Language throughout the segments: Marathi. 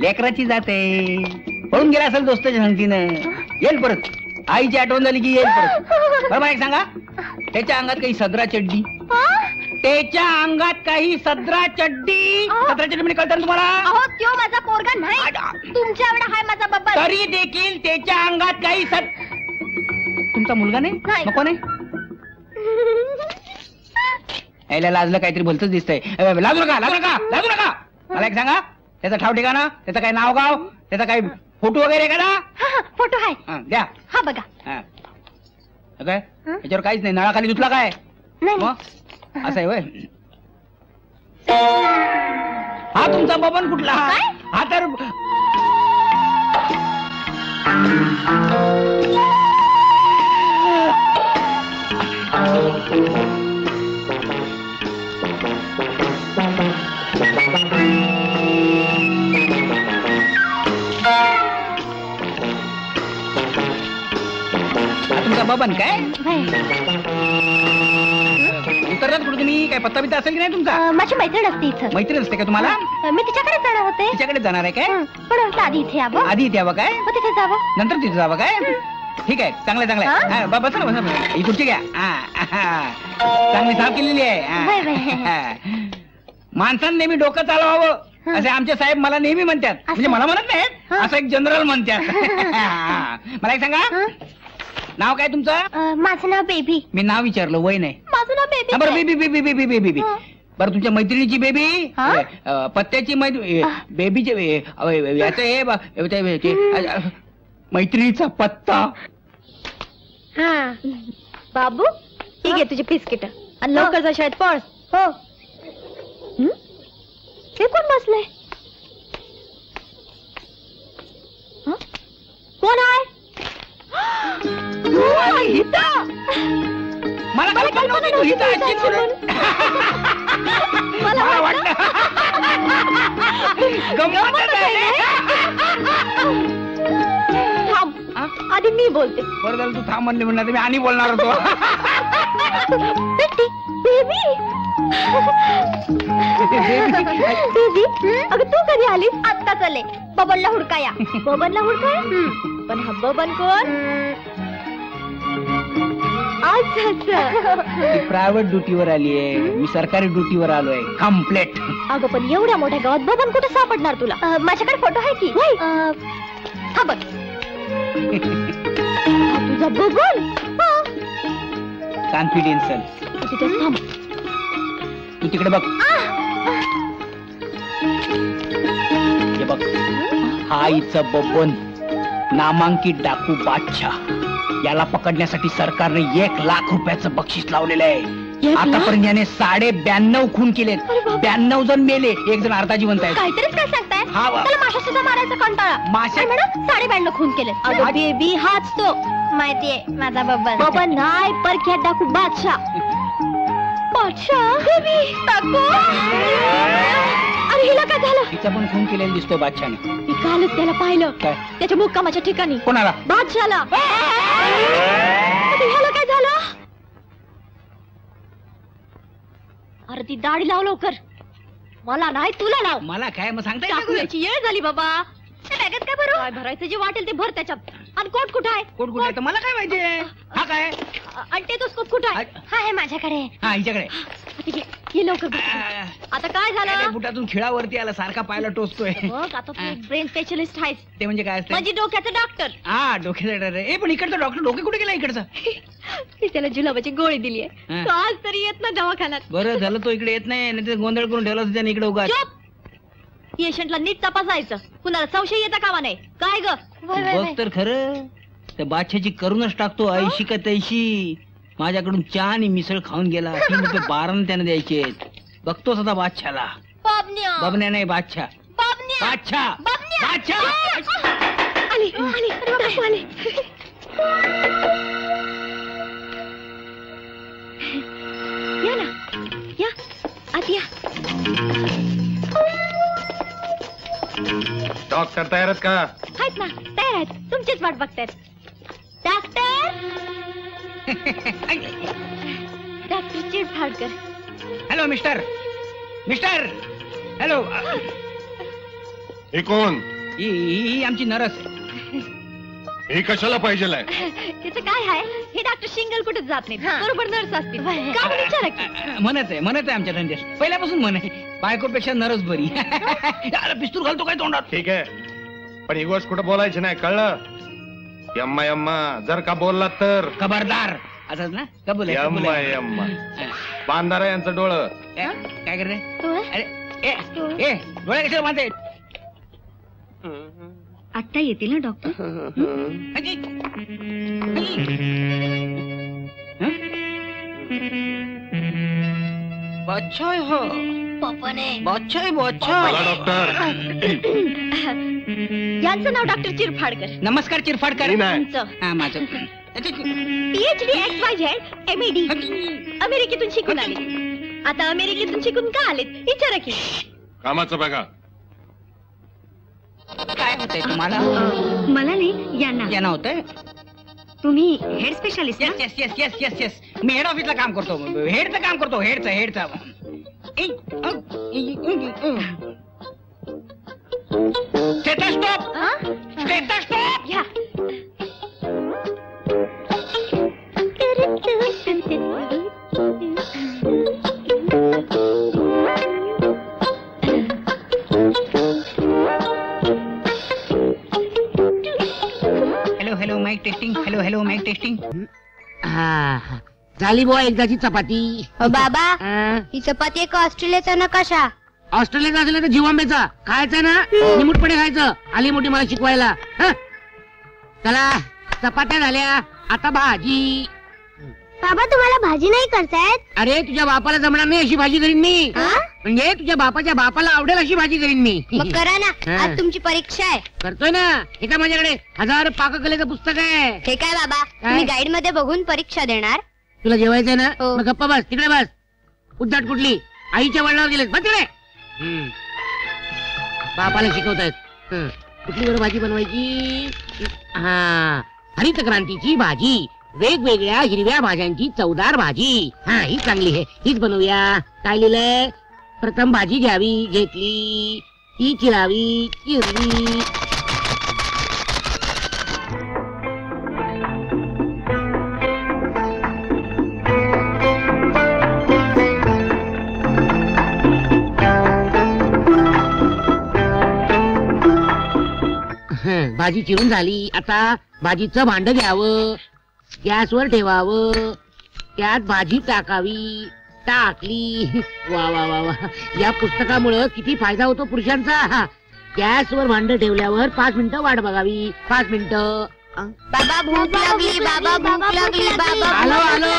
लेकराची जाते पळून गेला असेल दोस्ताच्या संगतीनं. येईल परत. आईची आठवण झाली की येईल परत. बरं एक सांगा, त्याच्या अंगात काही सदरा चड्डी? त्याच्या अंगात काही सदरा चड्डी? सदरा चड्डी म्हणजे कळतं तुम्हाला? अहो त्यो माझा पोरगा नाही, तुमच्या एवढा हाय माझा बब्बन. तरी देखील त्याच्या अंगात काही तुमचा मुलगा नाही? नको नाही. यायला लाजलं काहीतरी भलतच दिसतंय. लाजू नका लाजू नका लाजू नका. मला एक सांगा, त्याचा ठाव ठिकाणा, त्याचं काही नाव गाव, त्याचा काही फोटो वगैरे का ना? फोटो आहे द्या. हा बघा. काय याच्यावर काहीच नाही. नळाखाली धुतला काय? मग असं आहे वय. हा तुमचा बबन कुठला? हा तर तुमचा बबन काय? उतरलात कुठे तुम्ही? काय पत्ता बित्ता असेल की नाही तुमचा? माझी मैत्रीण असते इथं. मैत्रीण असते का तुम्हाला? मी तिच्याकडे जाणार होते. तिच्याकडे जाणार आहे काय? पण आधी इथे यावं. आधी इथे यावं काय? तिथे जावं, नंतर तिथे जावं काय? ठीक आहे, चांगलं चांगलं. बसा ना बसा. ही खुर्ची घ्या. चांगली साफ केलेली आहे. माणसानं नेहमी डोकं चालवावं असे आमचे साहेब मला नेहमी म्हणतात. म्हणजे मला म्हणत नाहीत, असं एक जनरल म्हणतात. मला एक सांगा, नाव काय तुमचं? माझं नाव बेबी. मी नाव विचारलं, वय नाही. माझं नाव बेबी. बरं baby baby baby baby baby. बरं तुमच्या मैत्रिणीची बेबी, पत्त्याची बेबीचे याच मैत्रिणीचा पत्ता. बाबू ठीक आहे तुझी बिस्किट आणि लवकर जा शाळेत पळ. हो. हे कोण बसलंय? कोण आहे? मला कल्पना नव्हती तू इथं असशील म्हणून. मला वाटलं गंमतच आहे. आधी मी बोलते. बरं झालं तू थांब म्हणले म्हणणार, मी आणि बोलणार होतो. बेबी अगं तू कधी आलीस? आत्ता चले. बबनला हुडकाया. बबनला हुडकाया? पण हा बबन कोण? प्रायव्हेट ड्युटीवर आली आहे, मी सरकारी ड्युटीवर आलोय. कम्प्लेट. अगं पण एवढ्या मोठ्या गावात बबन कुठे सापडणार तुला? माझ्याकडे फोटो आहे की. हा बघ तुझा बबन. कॉन्फिडेन्शियल. तिथे थांब. तू तिकडे बघ. हे बघ, हा इथं बबन नामांकित डाकू बादशाह. याला पकडण्यासाठी सरकारने 1 लाख रुपयाचं बक्षीस लावलेलं आहे. आतापर्यंत याने 92 खून केलेत. 92 जण मेले, 1 जण अर्धा जिवंत आहे. काहीतरीच काय सांगताय? त्याला माशा सुद्धा मारायचा कंटाळा. माशा मॅडम 92 खून केलेत. अगं बेबी हाच तो. माहितीये माझा बबन. बबन नाही, परख्या डाकू बादशाह. बादशाह बेबी टाकू. अरे हिला काय झालं? तिचा पण खून केलेला दिसतोय बादशाहने. मी कालच त्याला पाहिलं. काय? त्याच्या मुक्कामाच्या ठिकाणी. कोणाला? बादशाहला. ह्याला काय झालं? अरे ती दाढी लाव लवकर. मला नाही तुला लाव. मला काय मग सांगता टाकूयाची वेळ झाली बाबा. बॅगेत काय भरू? काय भरायचं जे वाटेल ते भर त्याच्यात. आणि कोट कुठं आहे? कोट कुठं आहे? मला काय माहितीये. हा काय? आणि ते तो स्कोप कुठं आहे? हा आहे माझ्याकडे. हा हिच्याकडे. ये लवकर. आता काय झालं? बुटातून खिळावरती आला, सारखा पायाला टोचतोय. बघ आता तू एक ब्रेन स्पेशलिस्ट आहेस. ते म्हणजे काय असतं? म्हणजे डोक्याचं डॉक्टर. हा डोक्याचा डॉक्टर. पण इकडचा डॉक्टर डोके कुठे गेला इकडचा? मी त्याला जुलाबाची गोळी दिली आहे. तो आज तरी येत ना दवाखान्यात. बरं झालं तो इकडे येत नाही, नाही गोंधळ करून ठेवला त्याने इकडे उगा. पेशंटला नीट तपासायचं, कुणाला संशय येता कामा नाही. काय ग? बघ तर खरं, त्या बादशाची करूनच टाकतो. ऐशी का तैशी. माझ्याकडून चहा आणि मिसळ खाऊन गेला. 3 रुपये 12 त्याने द्यायचे. बघतोच आता बादशाला. बबन्या नाही बादशाह. बादशाह बादशाह. आली आली आली. या ना या आत या. डॉक्टर तयार आहेत का? आहेत ना, तयार आहेत. तुमचीच वाट बघतायत. Doctor doctor Chidphadkar. Hello mister. Mister hello. हे कोण? ही आमची नरस. हे कशाला पाहिजे? तिचं काय आहे, हे डॉक्टर शिंगल कुठे जात नाही, बरोबर नर्स असतील. का म्हणून विचारा की. म्हणत आहे आमच्या धंद्यात पहिल्यापासून म्हण आहे, बायकोपेक्षा नरस बरी. अरे पिस्तूल घालतो काय तोंडात? ठीक आहे, पण ही गोष्ट कुठं बोलायची नाही, कळलं? यम्मा यम्मा जर का बोलला तर खबरदार. असंच ना? कबूल आहे, कबूल यम्मा आहे. यम्मा. बांधारा यांचं डोळं. काय कर रे? अरे ए डोळे कशाला बांधते? आत्ता येतील ना डॉक्टर? बच्चा हो पप्पाने. बच्चा बोला डॉक्टर. यांचं नाव डॉक्टर चिरफाडकर. नमस्कार चिरफाडकर. मी नाही. तुमचं हा माझं PhD XYZ MED अमेरिकेतून शिकून आले. आता अमेरिकेतून शिकून का आलेत विचारा की. कामाचं बघा. काय होतंय तुम्हाला? मला नाही यांना. यांना होतंय? तुम्ही हेड स्पेशालिस्ट ना? Yes yes yes yes yes मी हेड ऑफिसला काम करतो. हेडचं काम करतो. हेडचं स्टेथोस्कोप. स्टेथोस्कोप. घ्या. Hello mike testing. Hello mike testing. झाली बुवा एकदाची चपाती. बाबा हा? ही चपाती एक ऑस्ट्रेलियाचा नकाशा. ऑस्ट्रेलियाचा असला तर जिवांबेचा खायचा ना, निमूटपणे खायचं. आली मोठी मला शिकवायला. हं? चला चपात्या झाल्या, आता भाजी. बाबा तुम्हाला भाजी नाही करतायत? अरे तुझ्या बापाला जमणार नाही अशी भाजी करीन मी. म्हणजे तुझ्या बापाच्या बापाला आवडेल अशी भाजी करीन मी. मग करा ना, हा. आज तुमची परीक्षा आहे. करतोय ना. हे काय माझ्याकडे 1000 पाककलेचं पुस्तक आहे. हे काय बाबा, तुम्ही गाईड मध्ये बघून परीक्षा देणार? तुला जेवायचंय ना, हो. मग गप्पा बस, तिकडे बस. उद्धाट कुठली आईच्या वडिलावर गेलेत बस तिकडे. बापाला शिकवतायत. कुठली बरं भाजी बनवायची? हा, हरित क्रांतीची भाजी. वेगवेगळ्या हिरव्या भाज्यांची चवदार भाजी. हा, ही चांगली आहे, हीच बनवूया. काय लिहिलंय? प्रथम भाजी घ्यावी, घेतली. ती चिरावी, चिरली. भाजी चिरून झाली. आता भाजीचं भांड घ्यावं, गॅसवर ठेवावं, त्यात भाजी टाकावी. टाकली. वा वा वा वा, या पुस्तकामुळं किती फायदा होतो पुरुषांचा. गॅसवर भांड ठेवल्यावर 5 मिनिटं वाट बघावी. 5 मिनिटं. बाबा भूक लागली, बाबा भूक लागली, बाबा. आलो आलो.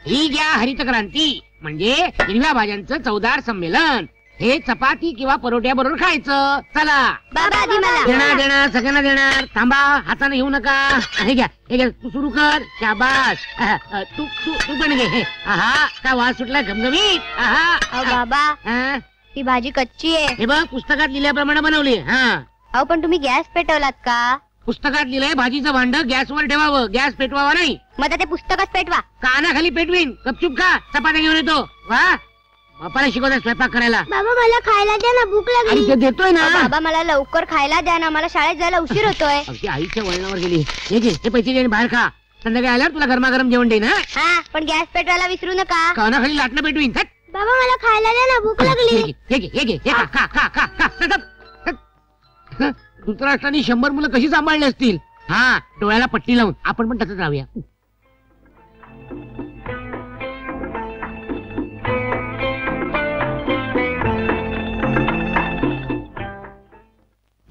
ही घ्या हरित क्रांती, म्हणजे हिरव्या भाज्यांचं चवदार संमेलन. हे चपाती किंवा परोठ्या बरोबर खायचं. चला बाबा आधी मला. देणार सगळ्यांना देणार. थांबा, हाताने घेऊ नका. हे घ्या तू सुरू कर. शाबास. तू तू तू पण घे. आहा, काय वास सुटला घमघमीत. अहो बाबा, हा, ही भाजी कच्ची आहे. हे बघ पुस्तकात लिहिल्याप्रमाणे बनवली. हा, अहो पण तुम्ही गॅस पेटवलात का? पुस्तकात लिहिलंय भाजीचं भांड गॅसवर ठेवावं, गॅस पेटवावा नाही. मग आता ते पुस्तकच पेटवा. कानाखाली पेटवीन. गपचूप खा, चपात्या घेऊन येतो. वा, बापाला शिकवताय स्वयंपाक करायला. बाबा मला खायला द्या ना, भूक आणि ते देतोय ना. बाबा मला लवकर खायला द्या ना, मला शाळेत जायला उशीर होतोय. अगदी आईच्या वळणावर गेली. हे घे, हे पैसे दे, बाहेर खा. संध्याकाळी आल्यावर तुला गरमागरम जेवण देईन. हा, पण गॅस पेटवायला विसरू नका. कानाखाली लाटणं पेटवीन. बाबा मला खायला द्या ना, भूक लागली. हे खा खा खा खा खा. धृतराष्ट्राने 100 मुलं कशी सांभाळली असतील. हा, डोळ्याला पट्टी लावून आपण पण तसंच राहूया.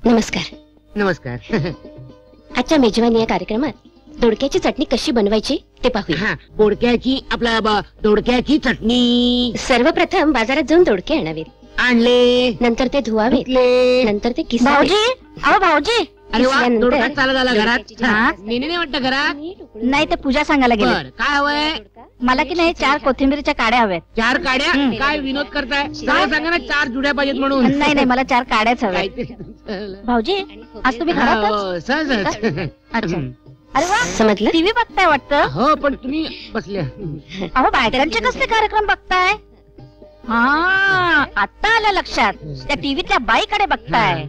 नमस्कार. नमस्कार. आजच्या मेजवानी या कार्यक्रमात दोडक्याची चटणी कशी बनवायची ते पाहूया. हा, दोडक्याची चटणी. सर्वप्रथम बाजारात जाऊन दोडके आणावेत. आणले, नंतर ते धुवावेत, धुतले. नंतर ते किसावे. भाऊजी, अरे वा, किसल्यानंतर दोडका चालत आला घरात. दोडक्याची जी नेहमी नाही वाटतं घरात. नाही, ते पूजा सांगायला गेले. बर, काय हवंय? मला की नाही 4 कोथिंबीरच्या काड्या हव्यात. 4 काड्या? काय विनोद करताय? काय सांगा ना, 4 जुड्या पाहिजेत म्हणून. नाही, मला 4 काड्याच हव्यात. काहीतरी. भाऊजी, आज तुम्ही घरातच? हो, सहजच. अच्छा. अरे वा, समजलं. टीव्ही बघताय वाटतं. हो, पण तुम्ही बसल्या. अहो, बायकांचे कसले कार्यक्रम बघताय? हा आता आलं लक्षात. त्या टीव्हीतल्या बाईकडे बघताय.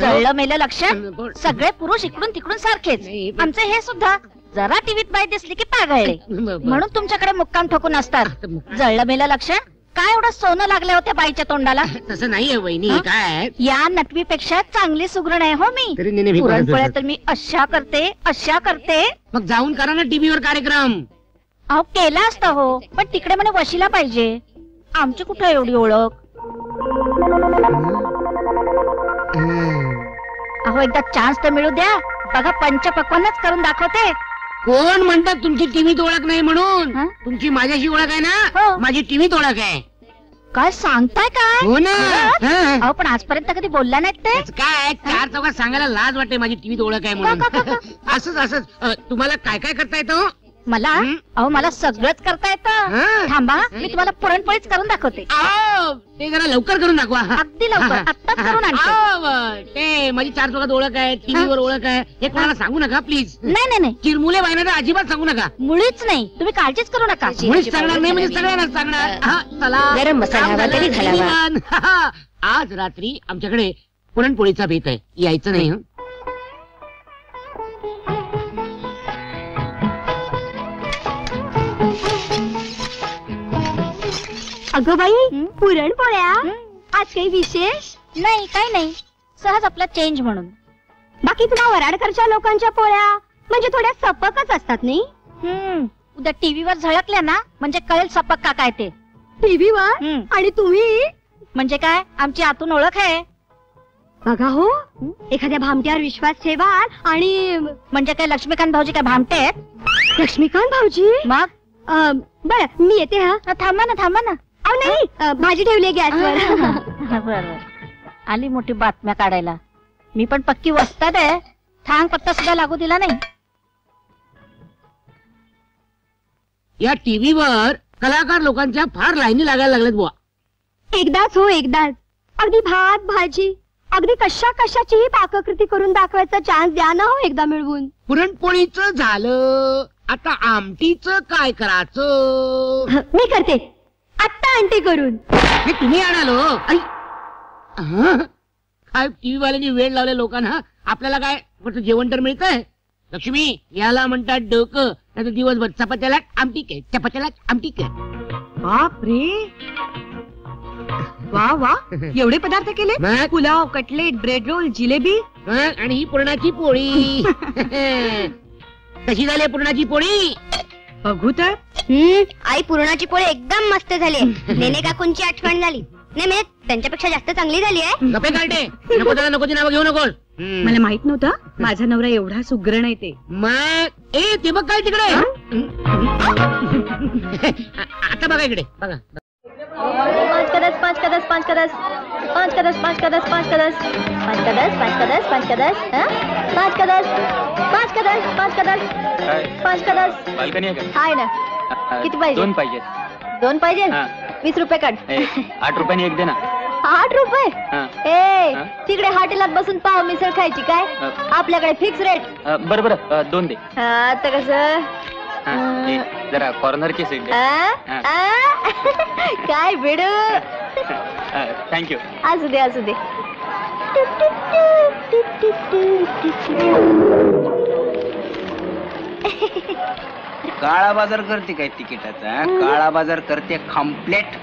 जळलं मेलं लक्षात. सगळे पुरुष इकडून तिकडून सारखेच. आमचे हे सुद्धा जरा टीव्हीत बाई दिसली की पागळले म्हणून तुमच्याकडे मुक्काम ठोकून असतात. जळलं मेलं लक्षात. काय एवढं सोनं लागलं होत्या बाईच्या तोंडाला. तसं नाहीये वहिनी. काय या नटवीपेक्षा चांगली सुगरण आहे हो मी. पुरणपोळ्या तर मी अशा करते. मग जाऊन करा ना टीव्हीवर कार्यक्रम. अहो केला असता हो, पण तिकडे म्हणे वशिला पाहिजे. आमची कुठे एवढी ओळख. अहो एकदा चान्स तर मिळू द्या. बघा पंचपक्वानच करून दाखवते. कोण म्हणतात तुमची टीव्हीत ओळख नाही म्हणून. तुमची माझ्याशी ओळख आहे ना. माझी टीव्हीत ओळख आहे. काय सांगताय काय. हो ना. अहो पण आजपर्यंत कधी बोलला नाहीत ते. काय चार चौकात सांगायला लाज वाटते माझी टीव्हीत ओळख आहे म्हणून. असंच तुम्हाला काय काय करता येतं मला. अहो मला सगळंच करता येतं. थांबा मी तुम्हाला पुरणपोळीच करून दाखवते. ते जरा लवकर करून दाखवा. अगदी लवकर आत्ताच करून आणते. ते माझी चार चौकात ओळख आहे, टीव्हीवर ओळख आहे, हे कोणाला सांगू नका प्लीज. नाही चिरमुले बायना अजिबात सांगू नका. मुळीच नाही. तुम्ही काळजीच करू नका. मुळीच सांगणार नाही म्हणजे सगळ्यांनाच सांगणार. चला गरम मसाला तरी घालावा. आज रात्री आमच्याकडे पुरणपोळीचा बेत आहे. यायचं नाही. अगं बाई पुरणपोळ्या आज काही विशेष नाही. काही नाही. सहज आपला चेंज म्हणून. बाकी तुला वराडकरच्या लोकांच्या पोळ्या म्हणजे थोड्या सपकच असतात नाही. उद्या टीव्हीवर झळकल्या ना म्हणजे कळेल सपक का काय ते. टीव्हीवर आणि तुम्ही म्हणजे काय आमची आतून ओळख आहे. बघा हो एखाद्या भामट्यावर विश्वास ठेवा. आणि म्हणजे काय लक्ष्मीकांत भाऊजी काय भामटे आहेत. लक्ष्मीकांत भाऊजी मग बर मी येते. हा थांबा ना. अहो नाही भाजी ठेवली गॅसवर. बर आली मोठी बातम्या काढायला. मी पण पक्की वस्ताद आहे. थांग पत्ता सुद्धा लागू दिला नाही. या टीव्हीवर कलाकार लोकांच्या फार लाईनी लागायला लागल्यात बुवा. एकदाच अगदी भात भाजी अगदी कशाचीही पाककृती करून दाखवायचा चान्स द्या ना हो एकदा मिळवून. पुरणपोळीचं झालं. आता आमटीचं काय करायचं. मी करते आत्ता आणते करून. हे तुम्ही आणालो. काय टीव्ही वाल्यांनी वेळ लावल्या लोकांना. आपल्याला काय फक्त जेवण तर मिळतंय. लक्ष्मी याला म्हणतात डोकं. नाही दिवसभर चपात्याला आमटी काय, चपात्याला आमटी काय. बाप रे वा एवढे पदार्थ केले. Pulao, cutlet, bread roll, jalebi आणि ही पुरणाची पोळी. कशी झाली पुरणाची पोळी. बघू तर. आई पुरणाची पोळी एकदम मस्त झाली. नेने काकूंची आठवण झाली. नाही म्हणजे त्यांच्यापेक्षा जास्त चांगली झाली आहे. गप्पे काढते. नको त्याला नको ती नावं घेऊ नको. मला माहित नव्हतं माझा नवरा एवढा सुग्रण आहे ते. मग ते बघ काय तिकडे. आता बघा इकडे बघा. 5 कदस 5 कदस 5 कदस 5 कदस 5 कदस 5 कदस 5 कदस 5 कदस 5 कदस 5 कदस 5 कदस 5 कदस 5 कदस. बाल्कनी आहे का. आहे ना. किती पाहिजे. 2 पाहिजे. 2 पाहिजे. 20 रुपये काढ. 8 रुपयाने एक दे ना. 8 रुपये. ए तिकडे हॉटेलात बसून पाव मिसळ खायची काय. आपल्याकडे फिक्स रेट. बरं 2 दे. आता कसं जरा कॉर्नरची सीट दे. काय बेड. थँक्यू. असू दे. काळा बाजार करते काय तिकिटाचा. काळा बाजार करते कम्प्लेट.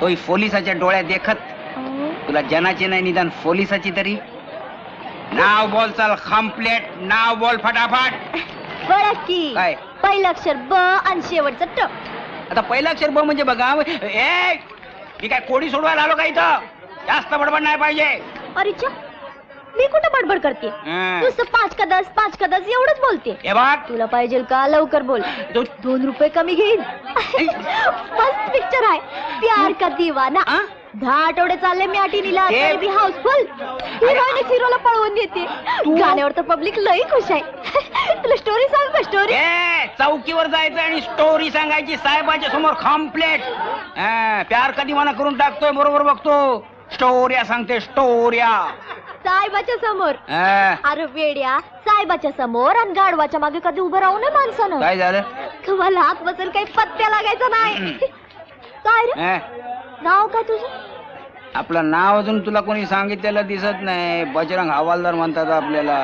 तोही पोलिसाच्या डोळ्यात देखत. तुला जनाची नाही निदान पोलिसाची तरी. नाव बोल चाल कम्प्लेट. नाव बोल फटाफट. बरं की काय पहिलं अक्षर ब आणि शेवटचं ट. आता पहिलं अक्षर ब म्हणजे बघा. मी काय कोडी सोडवायला आलो का इथं. जास्त बडबड नाही पाहिजे. अरे मी कुठं बडबड करते. नुसतं 5 कदस एवढंच बोलते. हे बघ तुला पाहिजे का लवकर बोल. 2 रुपये कमी घेईन. मस्त पिक्चर आहे प्यार का दीवाना. 10 आठवडे चालले मी आटीनीला तरी बी हाऊसफुल. हिरोईन हिरोला पळवून देते. गाण्यावर तर पब्लिक लई खुश आहे. तुला स्टोरी सांग का. स्टोरी चौकीवर जायचं आणि स्टोरी सांगायची साहेबाच्या समोर कम्प्लेट. प्यार का दीवाना करून टाकतोय. बरोबर बघतो. स्टोऱ्या सांगते स्टोऱ्या. साहेबाच्या समोर. अरे वेड्या साहेबाच्या समोर आणि गाढवाच्या मागे कधी उभं राहू नये माणसानं. काय झालं. तुम्हाला हात बसेल काही पत्त्या लागायचा नाही. काय रे नाव काय तुझं? आपलं नाव अजून तुला कोणी सांगितलेलं दिसत नाही. बजरंग हवालदार म्हणतात आपल्याला.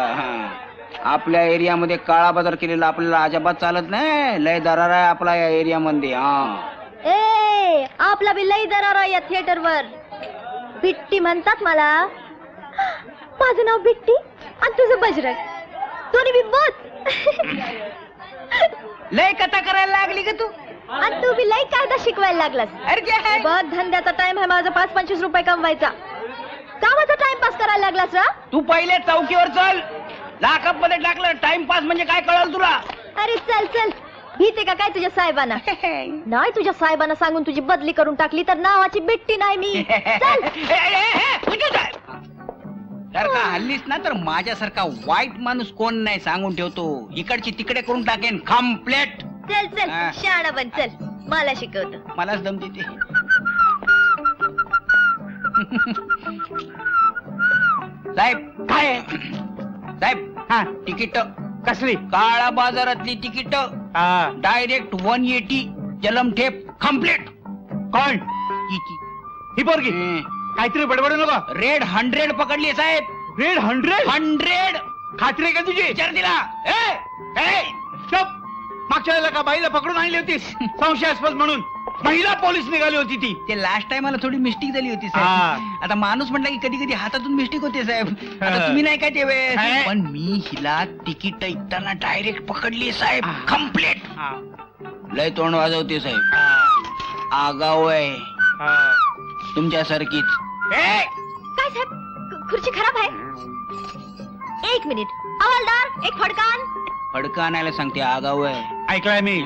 आपल्या एरियामध्ये काळा बाजार केलेला आपल्याला अजिबात चालत नाही. लय दरार आहे आपला या एरियामध्ये. ए आपला बी लई दरार आहे या थिएटरवर. बिट्टी म्हणतात मला. माझं नाव बिट्टी आणि तुझं बजरंग. दोन्ही बी बस. लय कथा करायला लागली का तू? आणि तू बी लई कायदा शिकवायला लागलास. अरे बघ धंद्याचा टाइम आहे माझा 5-25 रुपये कमवायचा. कामाचा टाइमपास करायला लागलास रा? तू पहिले चौकीवर चल. लाकअप मध्ये टाकलं टाइमपास म्हणजे काय कळलं तुला? अरे चल चल. भीते का काय तुझ्या साहेबांना? नाही तुझ्या साहेबांना सांगून तुझी बदली करून टाकली तर नावाची बिट्टी नाही मी. चल. जर का हल्लीस ना तर माझ्यासारखा वाईट माणूस कोण नाही सांगून ठेवतो. इकडची तिकडे करून टाकेन कम्प्लेट. चल चल शाळा बन चल. मला शिकवतो. मलाच दम देते. साहेब काय साहेब? हा तिकीट कसली? काळा बाजारातली तिकीट डायरेक्ट 180 जलमठेप कम्प्लीट. कोण? ही पोरगी काहीतरी बडबड नका. रेड 100 पकडली साहेब. रेड 100 खात्री का तुझी? विचार दिला. मागच्या वेळेला का बाईला पकडून आणली होतीस संशयास्पद म्हणून? महिला पोलीस निघाली होती ती. ते लास्ट टाइम मला थोडी मिस्टेक झाली होती साहेब. आता माणूस म्हटला की कधी कधी हातातून मिस्टेक होते साहेब. आता तुम्ही नाही काय ते वेळेस. पण मी हिला तिकीट ऐकताना डायरेक्ट पकडली साहेब कम्प्लीट. लय तोंड वाजवते साहेब. आगाव आहे तुमच्यासारखीच. काय साहेब खुर्ची खराब आहे? 1 मिनिट. हवालदार एक फडकान. फडका आणायला सांगते. आगाव आहे. ऐकलाय मी.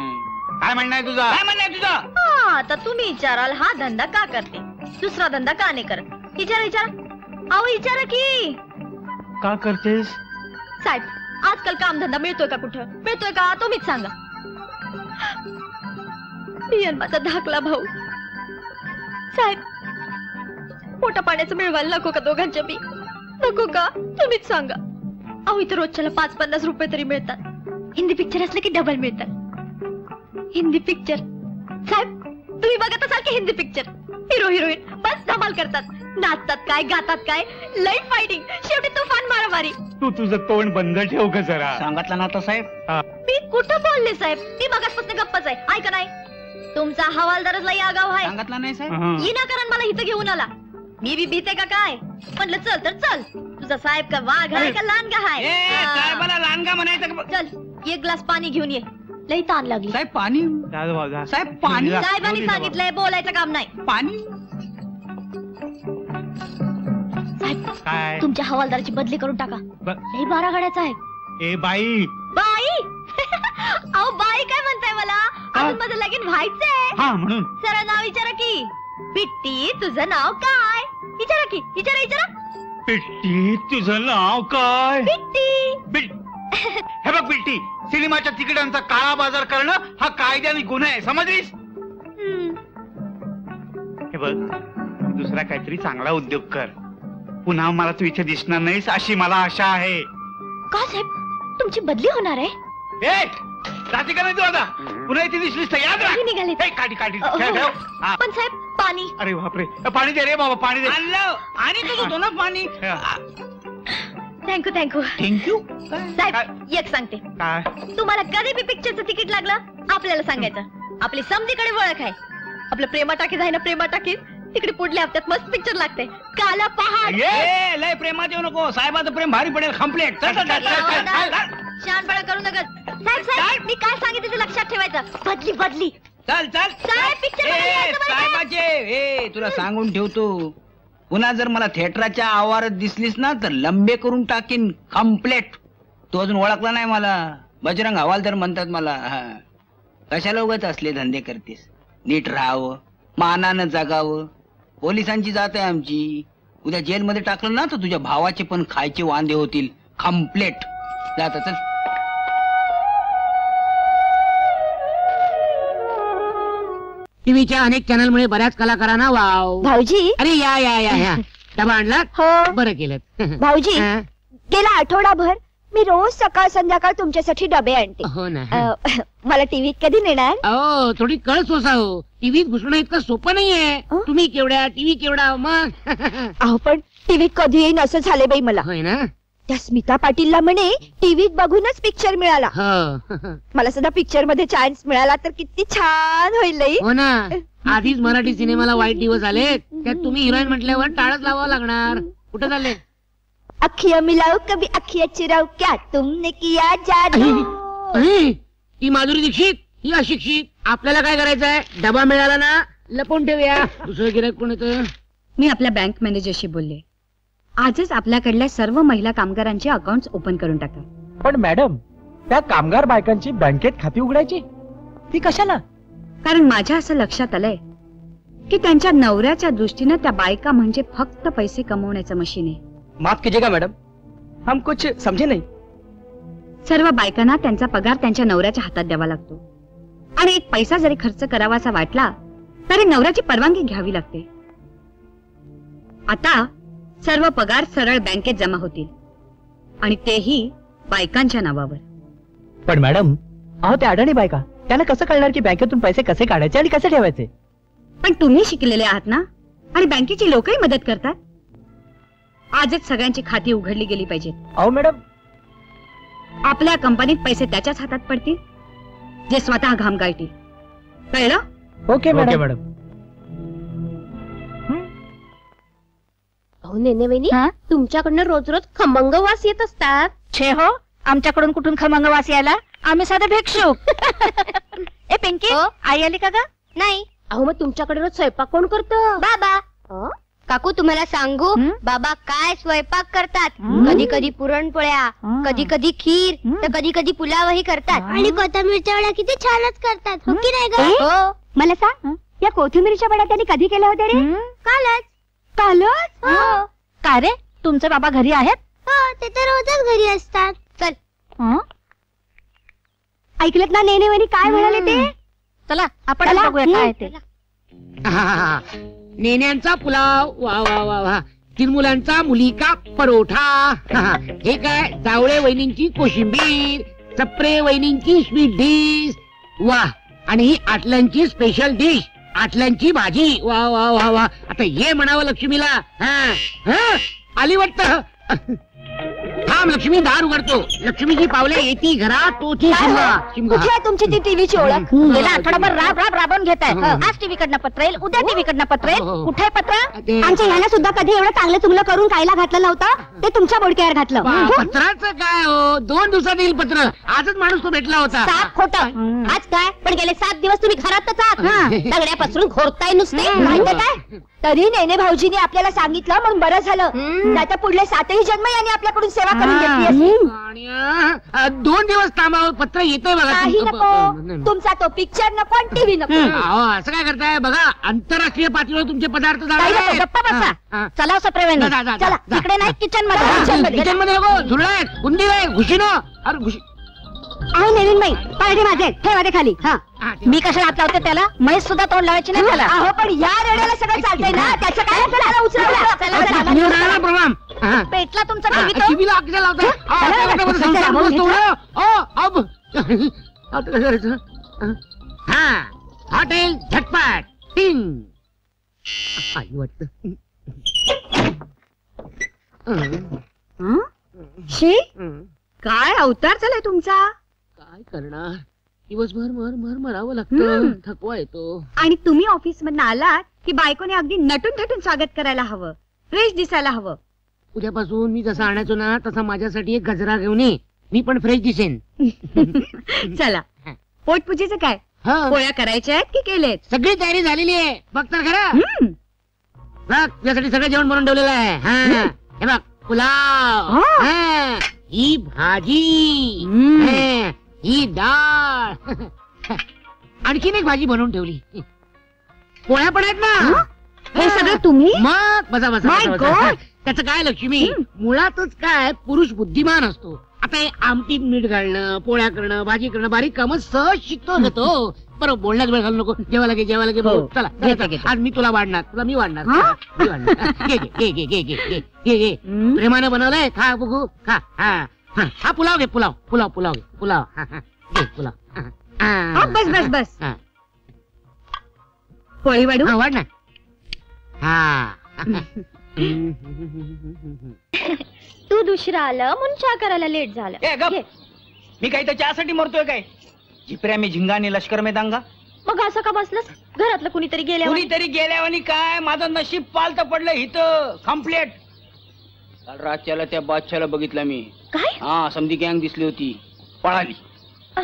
काय म्हणणं आहे तुझा? काय म्हणणं आहे तुझं? आता तुम्ही विचाराल हा धंदा का करते, दुसरा धंदा का नाही करत? विचारा विचारा. अहो विचारा की का करतेस? साहेब आजकाल काम धंदा मिळतोय का? कुठं मिळतोय का? तुम्हीच सांगा. मी आणि माझा धाकला भाऊ साहेब पोटा पाण्याचं मिळवायला नको का दोघांच्या बी? नको का? तुम्हीच सांगा. अहो इथं रोजच्याला 5-50 रुपये तरी मिळतात. हिंदी पिक्चर असले की डबल मिळतात. हिंदी पिक्चर साहेब तुम्ही बघत असाल की हिंदी पिक्चर हिरो हिरोईन बस धमाल करतात. नाचतात काय गातात काय लई फायटिंग शेवटी तुफान मारामारी. तू तुझं तोंड बंद ठेव का जरा. सांगितलं ना साहेब. मी कुठं बोलले साहेब? मी बघतपासून गप्पच आहे. ऐका नाही तुमचा हवालदारच लई आगाव आहे. सांगितलं नाही साहेब. विनाकारण मला इथं घेऊन आला. मी बी भीते का काय? म्हणलं चल तर चल. तुझा साहेब का वाघ आहे का लांडगा आहे? साहेबाला लांडगा म्हणायचं. चल 1 ग्लास पाणी घेऊन ये. लई ताण लागली. साहेब पाणी. साहेब पाणी. साहेबांनी सांगितलंय बोलायचं काम नाही. पाणी. साहेब काय? तुमच्या हवालदाराची बदली करून टाका. लई 12 गाड्याचा आहे. ए बाई. बाई अहो बाई काय म्हणताय मला? अजून माझं लगीन व्हायचंय. हा म्हणून जरा नाव विचारा की. बिट्टी तुझं नाव काय? विचारा की. विचारा विचारा. बिट्टी तुझं नाव काय? बिट्टी. हे बघ बिट्टी सिनेमाच्या तिकिटांचा काळा बाजार करणं हा कायद्याने गुन्हा आहे समजलीस? हे बघ दुसरा काहीतरी चांगला उद्योग कर. पुन्हा मला तू इथे दिसणार नाहीस अशी मला आशा आहे. का साहेब तुमची बदली होणार आहे? जाती का नाही तू आता? पुन्हा इथे दिसलीस तर याद राख. निघाले. काठी काठी पण साहेब पाणी. अरे बापरे पाणी दे रे बाबा पाणी दे. आणि तुझं दोन पाणी. Thank you thank you thank you. साहेब एक सांगते. काय? तुम्हाला कधी बी पिक्चरचं तिकीट लागलं आपल्याला सांगायचं. आपली समधीकडे ओळख आहे. आपलं प्रेमा टाकीज आहे ना प्रेमा टाकीज तिकडे पुढल्या हप्त्यात मस्त पिक्चर लागते. काला पहाड. लय प्रेमात येऊ नको. साहेबाचं प्रेम भारी पडेल कम्प्लीट. शहाणपणा करू नका. साहेब साहेब मी काय सांगितलं ते लक्षात ठेवायचं. बदली बदली. चल चल साहेब पिक्चर साहेबाचे तुला सांगून ठेवतो. पुन्हा जर मला थिएटरच्या आवारात दिसलीस ना तर लंबे करून टाकीन कम्प्लेट. तो अजून ओळखला नाही मला. बजरंग हवालदार म्हणतात मला. कशाला उगाच असले धंदे करतेस? नीट राहावं मानानं जगावं. पोलिसांची जात आहे आमची. उद्या जेलमध्ये टाकलं ना तर तुझ्या भावाचे पण खायचे वांदे होतील कम्प्लेट. जाता चल. टीव्हीच्या अनेक चॅनलमुळे बऱ्याच कलाकारांना वाव. भाऊजी. अरे या या या या डबा आणला. हो बरं केलं. भाऊजी गेला आठवडाभर मी रोज सकाळ संध्याकाळ तुमच्यासाठी डबे आणते. हो ना. मला टीव्हीत कधी नेणार? अहो थोडी कळ सोसा हो. टीव्हीत घुसणं इतकं सोपं नाहीये. तुम्ही केवढ्या टीव्ही केवढा मग. अहो पण टीव्हीत कधी येईन असं झाले बाई मला. होय ना. त्या स्मिता पाटीलला म्हणे टीव्हीत बघूनच पिक्चर मिळाला. मला सुद्धा पिक्चर मध्ये चान्स मिळाला तर किती छान होईल. हो ना. आधीच मराठी सिनेमाला वाईट दिवस आले, त्यात तुम्ही हिरोईन म्हटल्यावर टाळच लावावं लागणार. कुठे चालले? अखिया मिलाओ कभी अखिया चुराओ क्या तुमने किया जादू. ही माधुरी दीक्षित, ही अशिक्षित. आपल्याला काय करायचंय? डबा मिळाला ना, लपवून ठेवूया. दुसरं गिऱ्हाईक कोण येतं? मी आपल्या बँक मॅनेजरशी बोलले. आजच आपल्याकडल्या सर्व महिला कामगारांचे अकाउंट ओपन करून टाका. पण मॅडम, त्या कामगार बायकांची बँकेत खाती उघडायची ती कशाला? कारण माझ्या असं लक्षात आलंय की त्यांच्या नवऱ्याच्या दृष्टीनं त्या बायका म्हणजे फक्त पैसे कमवण्याचं मशीन आहे. माफ कीजिएगा मैडम, हम कुछ समझे नहीं. सर्व बायकांना त्यांचा पगार त्यांच्या नवऱ्याच्या हातात द्यावा लागतो आणि एक पैसा जरी खर्च करावासा वाटला तरी नवऱ्याची परवानगी घ्यावी लागते. आता सर्व पगार सरळ बँकेत जमा होतील आणि तेही बायकांच्या नावावर. पण मॅडम, अहो त्या अडाणी बायका, त्यांना कसं कळणार की बँकेतून पैसे कसे काढायचे आणि कसे ठेवायचे? पण तुम्ही शिकलेले आहात ना आणि बँकेची लोकही मदत करतात. आजच सगळ्यांची खाती उघडली गेली पाहिजेत. अहो मॅडम, आपल्या कंपनीत पैसे त्याच्याच हातात पडतील जे स्वतः घाम गाळतील. कळलं? Okay madam. अहो नेने वहिनी, तुमच्याकडनं रोज रोज खमंग वास येत असतात. छे हो, आमच्याकडून कुठून खमंग वास यायला? आम्ही साधे भिक्षुक. ए पिंकी, आई आली का ग? नाही. अहो मग तुमच्याकडे रोज स्वयंपाक कोण करतं? बाबा. काकू तुम्हाला सांगू, बाबा काय स्वयंपाक करतात. कधी कधी पुरणपोळ्या, कधी कधी खीर, तर कधी कधी पुलावही करतात. आणि कोथिंबीरच्या वड्या किती छानच करतात. हो की नाही ग? हो. मला सांग, या कोथिंबीरच्या वड्या त्यांनी कधी केल्या होत्या रे? कालच. कालच? का रे, तुमचे बाबा घरी आहेत? हो, ते तर रोजच घरी असतात. चल. ऐकलत ना नेने वहिनी काय म्हणाले ते? चला आपण बघूया काय ते. नेण्यांचा पुलाव, वा वा वा वा. तिरमुलांचा मुलीका परोठा. हे काय? जावळे वहिनींची कोशिंबीर, चपरे वहिनींची स्वीट डिश. वा. आणि ही आटल्यांची स्पेशल डिश, आटल्यांची भाजी. वा वा वा वा. आता ये म्हणावं लक्ष्मीला. आली वाटतं. थांब लक्ष्मी, दार उघडतो. लक्ष्मीची पावले येती घरात, तोची कुठे आहे तुमची ती टीव्हीची ओळख? गेला आठवडाभर राबून घेत आहे. आज टीव्ही कडनं पत्र येईल, उद्या टीव्ही कडनं पत्र येईल. कुठे पत्र? आमच्या ह्याला सुद्धा कधी एवढं चांगलं चुंगलं करून खायला घातलं नव्हतं, ते तुमच्या बोडक्यावर घातलं. पत्राचं काय हो, 2 दिवसात येईल पत्र. आजच माणूस तो भेटला होता. साप खोटं. आज काय? पण गेले 7 दिवस तुम्ही घरातच आहात. दगड्यापासून घोरताय नुसते. माहिती काय? तरी नेने भाऊजीने आपल्याला सांगितलं म्हणून बरं झालं. नाहीतर पुढले 7ही जन्म यांनी आपल्याकडून सेवा करून घेतली असती. 2 दिवस थांबावं, पत्र येतंय बघा. काही नको. तुमचा तो पिक्चर नको आणि टीव्ही नको. असं काय करताय बघा? आंतरराष्ट्रीय पातळीवर तुमचे पदार्थ जाणार. गप्पा बसा. चला सप्रेमाने. चला तिकडे नाही, किचन मध्ये. किचन मध्ये नको. झुरळाय, उंदीर आहे, घुशीनो. अरे घुशी. अहो नवीन बाई, पार्टी माझे ठेवा ते खाली. मी कशाला हात लावते त्याला? म्हैस सुद्धा तोंड लावायची नाही त्याला. अहो पण या रेड्याला सगळं चालतंय ना, त्याचं काय प्रोग्राम पेटला तुमचा टीव्ही तो. टीव्हीला अक्षर लावताय. हॉटेल झटपट टिंग. आई वाटत. शी, काय अवतार झालाय तुमचा? काय करणार, दिवसभर मरावं लागतं. थकवा येतो. आणि तुम्ही ऑफिस मधून आलात की बायकोने अगदी नटून थटून स्वागत करायला हवं, फ्रेश दिसायला हवं. उद्यापासून मी जसा आणायचो ना तसा माझ्यासाठी एक गजरा घेऊन ये, मी पण फ्रेश दिसेन. चला, पोटपूजेचं काय? पोळ्या करायच्या आहेत की केलेत? सगळी तयारी झालेली आहे. बघ तर खरं, बघ तुझ्यासाठी सगळं जेवण बनवून ठेवलेलं आहे. हे बघ, पुलाव, ही भाजी, ही डाळ, आणखीन एक भाजी बनवून ठेवली. पोळ्या पण आहेत ना. हे सगळं तुम्ही? मग बसा बसा. त्याचं काय लक्ष्मी, मुळातच काय पुरुष बुद्धिमान असतो. आता हे आमटीत मीठ घालणं, पोळ्या करणं, भाजी करणं, बारीक कामं सहज शिकतो घेतो. बरोबर, बोलण्यात वेळ घालू नको. जेवायला घे, जेवायला घे. चला, आज मी तुला वाढणार, तुला मी वाढणार. घे घे घे घे घे घे घे घे घे. प्रेमानं बनवलंय, खा बघू, खा. हा पुलाव घे, पुलाव पुलाव पुलाव घे, पुलाव घे पुलाव. बस बस बस. हा. पोळी वाढू. वाढ ना. हा. तू दुसरा आलं म्हणून चहा करायला लेट झालं. ए, गप. घे. मी काही तर चहासाठी मरतोय काय? झिपऱ्या मी झिंगाने लष्कर में दांगा. मग असं का बसलंस? घरातलं कुणीतरी गेल्या कुणीतरी गेल्यावानी काय माझं नशीब पालत पडलं इथं कम्प्लेट. काल रातच्याला त्या बादशाला बघितलं मी. काय? हा, समधी गँग दिसली होती, पळाली.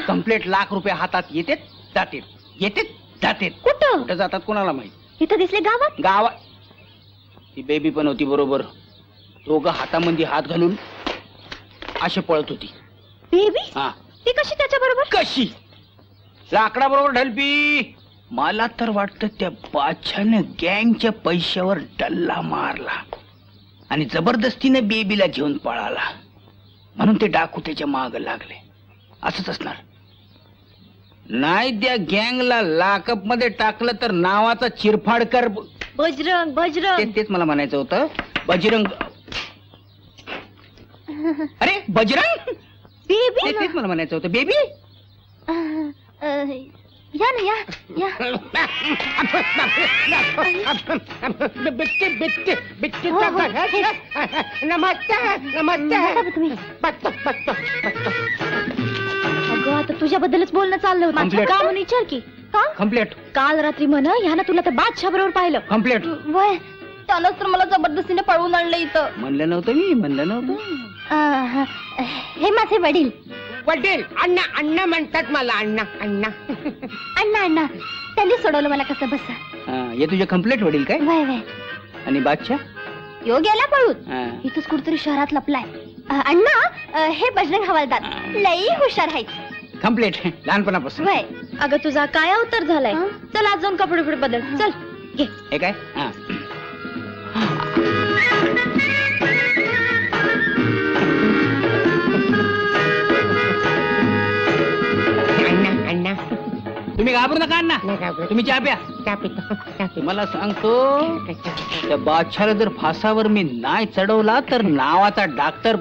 कम्प्लेट लाख रुपये हातात येतेत जातेत, येतेत जातेत. कुठं? कुठं जातात कोणाला माहित. इथं दिसले गावात? गावात ती बेबी पण होती बरोबर. दोघं हातामध्ये हात घालून असे पळत होती. बेबी? हा. ती कशी त्याच्या बरोबर? कशी? लाकडा बरोबर ढलपी. मला तर वाटतं त्या बादशाने गँगच्या पैशावर डल्ला मारला आणि जबरदस्तीने बेबीला घेऊन पळाला, म्हणून ते डाकू त्याच्या माग लागले. असंच असणार. नाही त्या गँगला लाकअप मध्ये टाकलं तर नावाचा चिरफाडकर. बजरंग बजरंग. तेच मला म्हणायचं होतं. बजरंग. अरे बजरंग. बेबी. तेच मला म्हणायचं होतं. बेबी. या ना या या. बिट्टी बिट्टी बिट्टी. हो, हो. नमस्ते नमस्ते. बघा तुम्ही. अगं आता तुझ्याबद्दलच बोलणं चाललं होतं. Complete. का म्हणून विचार की. का? कम्प्लेट. काल रात्री म्हण ह्यानं तुला त्या बादशाह बरोबर पाहिलं. कम्प्लेट. वय त्यानंच तर मला जबरदस्तीने पळवून आणलं इथं. म्हणलं नव्हतं मी, म्हणलं नव्हतं. हे माझे वडील. वडील? अण्णा अण्णा म्हणतात मला. अण्णा अण्णा. अण्णा अण्णा त्यांनी सोडवलं मला कसं बस. हे तुझे कम्प्लेट वडील काय? वय वय. आणि बादशाह? यो गेला पळून. हा. इथंच कुठतरी शहरात लपलाय. अण्णा हे बजरंग हवालदार लई हुशार आहे. कम्प्लेट लहानपणापासून. वय अगं तुझा काय अवतार झालाय. चल आज जाऊन कपडे बिपडे बदल. चल घे. हे काय? हा. अण्णा अण्णा. तुम्ही घाबरू नका अण्णा. नाही घाबरत. तुम्ही चहा प्या. चहा पितो, चहा पितो. तुम्हाला सांगतो त्या बादशाला जर फासावर मी नाही चढवला तर नावाचा डॉक्टर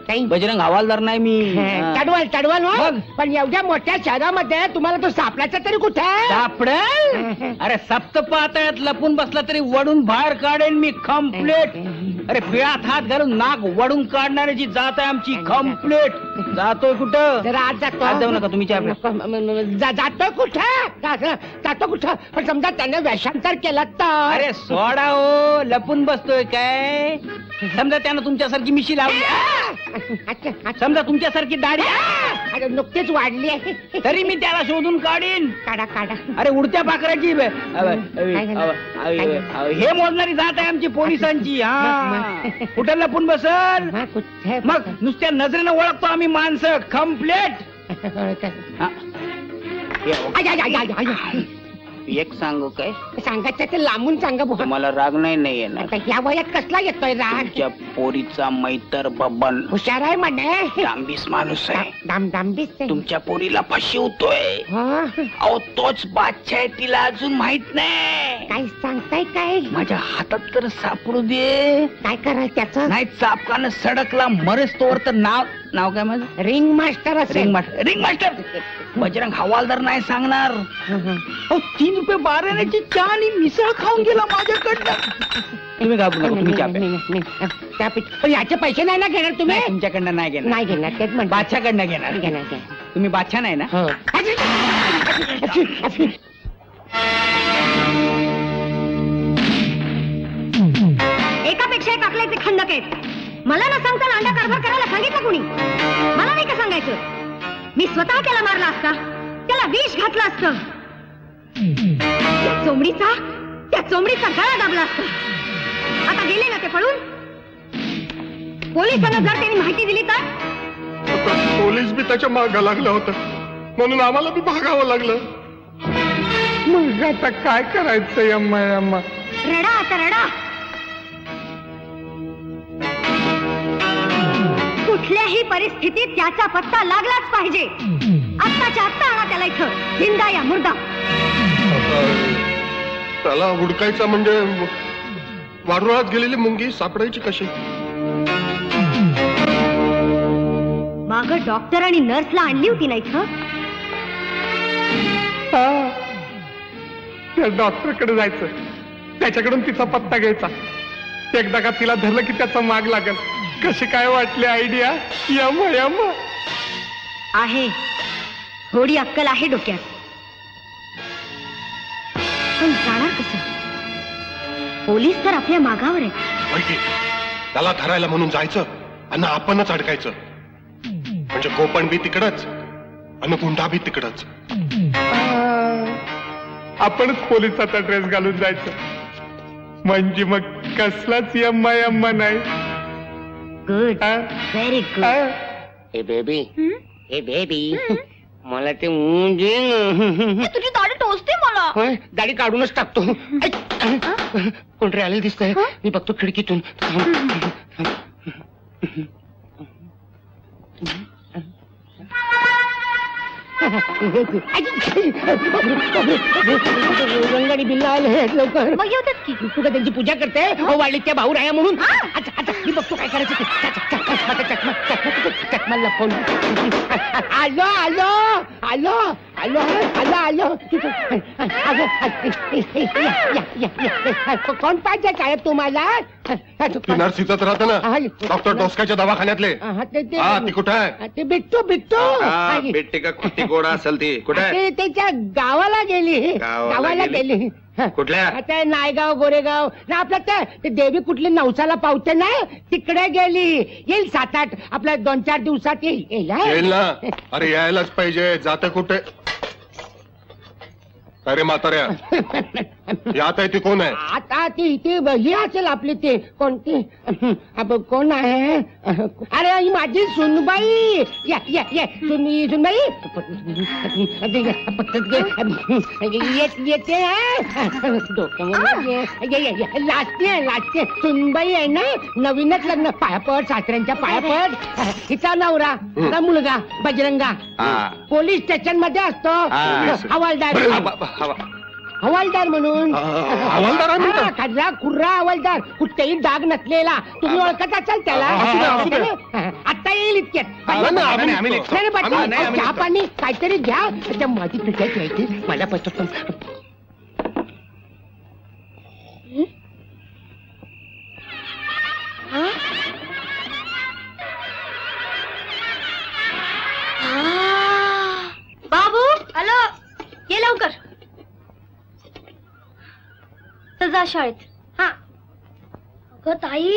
काही बजरंग हवालदार नाही मी. हा. चढवाल चढवाल हो. मग? पण एवढ्या मोठ्या शहरामध्ये तुम्हाला तो सापडायचा तरी कुठे? सापडेल? अरे सप्त पातळ्यात लपून बसला तरी वडून बाहेर काढेन मी. कम्प्लेट. अरे पिळात हात घालून नाक वडून काढणाऱ्याची जात आहे आमची. कम्प्लेट. जातोय कुठं? जरा आज जातो. आज जाऊ नका तुम्ही चहा प्या. जातो कुठं? जातो कुठं? पण समजा त्याने वेषांतर केला तर? अरे सोडा हो. लपून बसतोय काय? समजा त्यानं तुमच्यासारखी मिशी लावली. समजा तुमच्यासारखी दाढी अरे नुकतीच वाढली आहे. तरी मी त्याला शोधून काढीन. काढा काढा. अरे उडत्या पाखराची हे मोजणारी जात आहे आमची पोलिसांची. हा. कुठं लपून बसल? कुठे? मग नुसत्या नजरेनं ओळखतो आम्ही माणसं. कम्प्लेट. एक सांगू काय? सांगायचं ते लांबून सांगा बुवा. तुम्हाला राग नाही येणार. आता या वयात कसला येतोय राग? तुमच्या पोरीचा मैतर बबन हुशार आहे म्हणे. डांबीस माणूस आहे. डांबीस आहे. तुमच्या पोरीला फसवतोय. अहो तोच बादशाह आहे. तिला अजून माहित नाही. काय सांगताय काय? माझ्या हातात तर सापडू दे. काय करायचं त्याचं? नाही चापकानं सडकला मरेस तोवर तर नाव काय माझं? रिंग मास्टर असेल. Ring master. बजरंग हवालदार नाही सांगणार. 3 रुपये 12 चहा आणि मिसळ खाऊन गेला माझ्याकडनं. तुम्ही घाबरू नका. तुम्ही चहा प्या. पण याचे पैसे नाही ना घेणार तुम्ही? नाही, तुमच्याकडनं नाही घेणार. नाही घेणार. तेच म्हणतो. बादशाकडनं घेणार. तुम्ही बादशाह नाही ना? एकापेक्षा एक आपल्याचे खंडक आहेत. मला न सांगता लांडा कारभार करायला सांगितलं कुणी? मला नाही का सांगायचं? मी स्वतः त्याला मारला असता. त्याला विष घातलं असतं. त्या चोमडीचा गळा दाबला असता. आता गेले ना ते पळून. पोलिसांना जर त्यांनी माहिती दिली तर? पोलीस बी त्याच्या मागे लागला होता, म्हणून आम्हाला बी भागावं लागलं. मग आता काय करायचं? अम्मा रडा आता रडा. कुठल्याही परिस्थितीत त्याचा पत्ता लागलाच पाहिजे. आत्ताच्या आत्ता आणा त्याला इथं. जिंदा या मुर्दा. त्याला हुडकायचा म्हणजे वारुळात गेलेली मुंगी सापडायची कशी? डॉक्टर आणि नर्सला आणली होती ना इथं? त्या डॉक्टरकडे जायचं, त्याच्याकडून तिचा पत्ता घ्यायचा. एकदा का तिला धरलं की त्याचा माग लागल. कशी काय वाटली आयडिया? यम यम आहे, थोडी अक्कल आहे डोक्यात, पण जाणार कसं? पोलीस तर आपल्या मागावर आहे. त्याला धरायला म्हणून जायचं आणि आपणच अडकायचं. म्हणजे गोपण बी तिकडच आणि गुंडा बी तिकडच. आपणच पोलिसाचा ड्रेस घालून जायचं. म्हणजे मग कसलाच यम्मा यम्मा नाही. Good, very good. हे बेबी, हे बेबी, मला ते मुंजे तुझी दाढी टोचते मला. दाढी काढूनच टाकतो. कोणतरी आलेलं दिसतंय, मी बघतो खिडकीतून. रंगाडी बिल्ला आले लवकर. मग येतात की तुला त्यांची पूजा करते वाढलीच्या भाऊ राया म्हणून. मी बघतो काय करायचं ते. चकमा लपवून आलो आलो आलो आलो आलो आलो. कोण पाहिजे काय तुम्हाला? नर्सिंगच राहतं ना डॉक्टर डोसकाच्या दवाखान्यातले. ती कुठं आहे? ते बिट्टू बिट्टू भेटते का? कुठे गोडा असेल ती कुठे? त्याच्या गावाला गेली. गावाला गेली. कुठल्या? आता नायगाव गोरेगाव ना आपलं ते देवी कुठली नवसाला पावते ना तिकडे गेली. येईल 7-8 आपल्या 2-4 दिवसात येईल. येईल ना. अरे यायलाच पाहिजे. जाते कुठे? अरे म्हाताऱ्या यात आहे ती कोण आहे? आता ती ही असेल आपली. ते कोणती कोण आहे? अरे ही माझी सुनबाई. या या या सुनबाई येते. लाजते सुनबाई आहे ना. नवीनच लग्न. पायापड, सासऱ्यांच्या पायापड. हिचा नवरा मुलगा बजरंगा पोलीस स्टेशन मध्ये असतो. हवालदार म्हणून. खर्रा खुर्रा हवालदार. कुठेही डाग नसलेला. तुम्ही ओळखत असाल त्याला. आता येईल इतक्यात. चहा पाणी काहीतरी घ्या. त्या माझी पिठाची यायची मला पटत. बाबू हॅलो, ये लवकर. जा शाळेत. हा अगं ताई